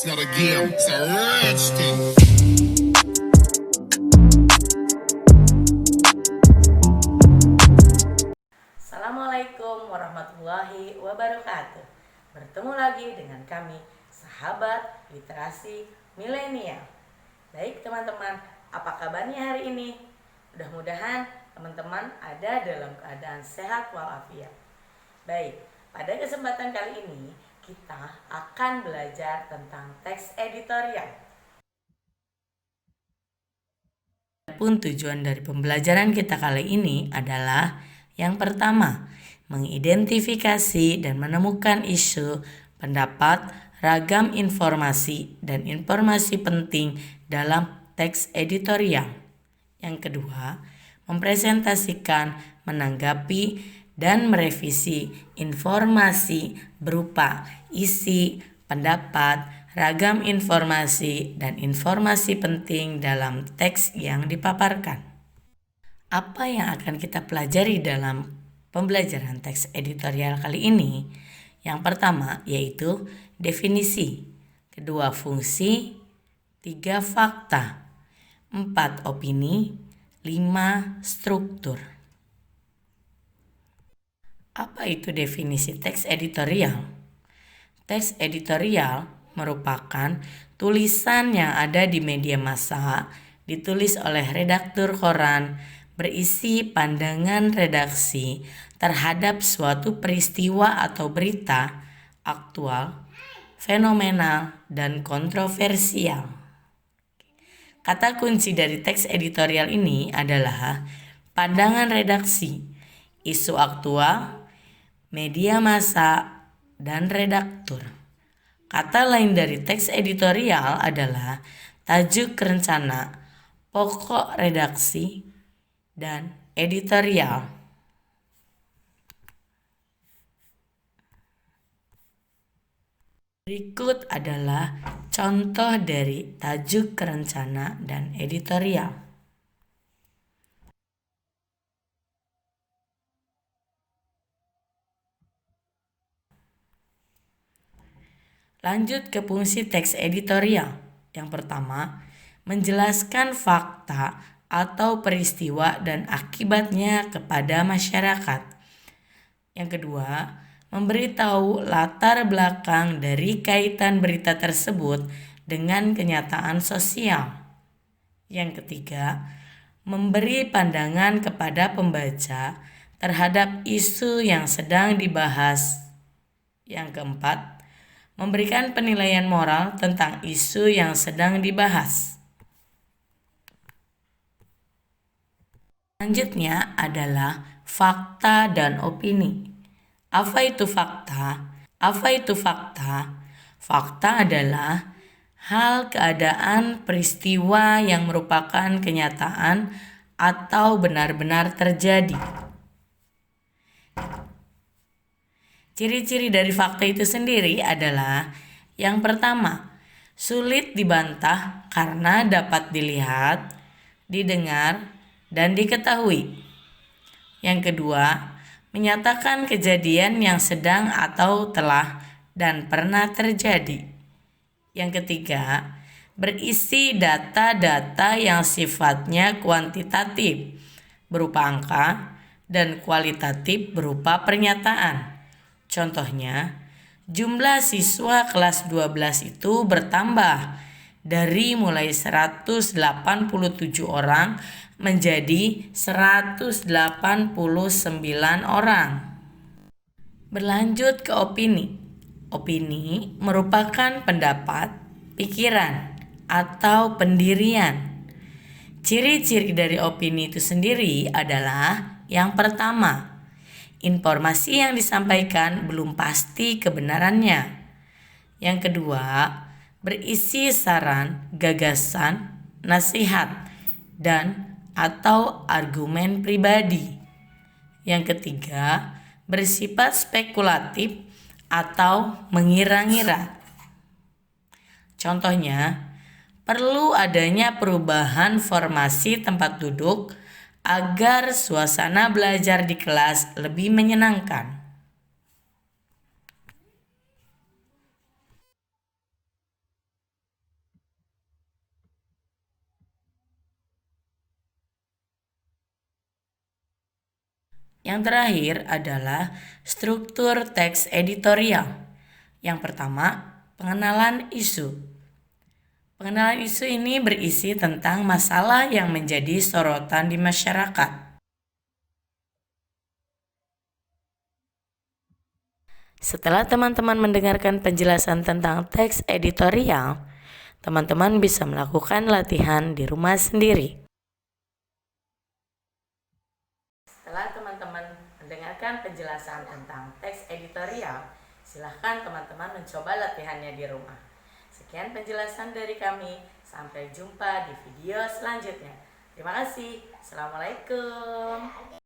It's not a game, it's a rich thing. Assalamualaikum warahmatullahi wabarakatuh. Bertemu lagi dengan kami, sahabat literasi milenial. Baik teman-teman, apa kabarnya hari ini? Mudah-mudahan teman-teman ada dalam keadaan sehat walafiat. Baik, pada kesempatan kali ini kita akan belajar tentang teks editorial. Pun tujuan dari pembelajaran kita kali ini adalah yang pertama, mengidentifikasi dan menemukan isu, pendapat, ragam informasi, dan informasi penting dalam teks editorial. Yang kedua, mempresentasikan, menanggapi, dan merevisi informasi berupa isi, pendapat, ragam informasi, dan informasi penting dalam teks yang dipaparkan. Apa yang akan kita pelajari dalam pembelajaran teks editorial kali ini? Yang pertama yaitu definisi, kedua fungsi, 3 fakta, 4 opini, 5 struktur. Apa itu definisi teks editorial? Teks editorial merupakan tulisan yang ada di media massa, ditulis oleh redaktur koran, berisi pandangan redaksi terhadap suatu peristiwa atau berita aktual, fenomenal, dan kontroversial. Kata kunci dari teks editorial ini adalah pandangan redaksi, isu aktual, media massa, dan redaktur. Kata lain dari teks editorial adalah tajuk rencana, pokok redaksi, dan editorial. Berikut adalah contoh dari tajuk rencana dan editorial. Lanjut ke fungsi teks editorial. Yang pertama, menjelaskan fakta atau peristiwa dan akibatnya kepada masyarakat. Yang kedua, memberitahu latar belakang dari kaitan berita tersebut dengan kenyataan sosial. Yang ketiga, memberi pandangan kepada pembaca terhadap isu yang sedang dibahas. Yang keempat, memberikan penilaian moral tentang isu yang sedang dibahas. Selanjutnya adalah fakta dan opini. Apa itu fakta? Apa itu fakta? Fakta adalah hal, keadaan, peristiwa yang merupakan kenyataan atau benar-benar terjadi. Ciri-ciri dari fakta itu sendiri adalah yang pertama, sulit dibantah karena dapat dilihat, didengar, dan diketahui. Yang kedua, menyatakan kejadian yang sedang atau telah dan pernah terjadi. Yang ketiga, berisi data-data yang sifatnya kuantitatif berupa angka dan kualitatif berupa pernyataan. Contohnya, jumlah siswa kelas 12 itu bertambah dari mulai 187 orang menjadi 189 orang. Berlanjut ke opini. Opini merupakan pendapat, pikiran, atau pendirian. Ciri-ciri dari opini itu sendiri adalah yang pertama, informasi yang disampaikan belum pasti kebenarannya. Yang kedua, berisi saran, gagasan, nasihat, dan atau argumen pribadi. Yang ketiga, bersifat spekulatif atau mengira-ngira. Contohnya, perlu adanya perubahan formasi tempat duduk agar suasana belajar di kelas lebih menyenangkan. Yang terakhir adalah struktur teks editorial. Yang pertama, pengenalan isu. Pengenalan isu ini berisi tentang masalah yang menjadi sorotan di masyarakat. Setelah teman-teman mendengarkan penjelasan tentang teks editorial, teman-teman bisa melakukan latihan di rumah sendiri. Setelah teman-teman mendengarkan penjelasan tentang teks editorial, silahkan teman-teman mencoba latihannya di rumah. Sekian penjelasan dari kami. Sampai jumpa di video selanjutnya. Terima kasih. Assalamualaikum.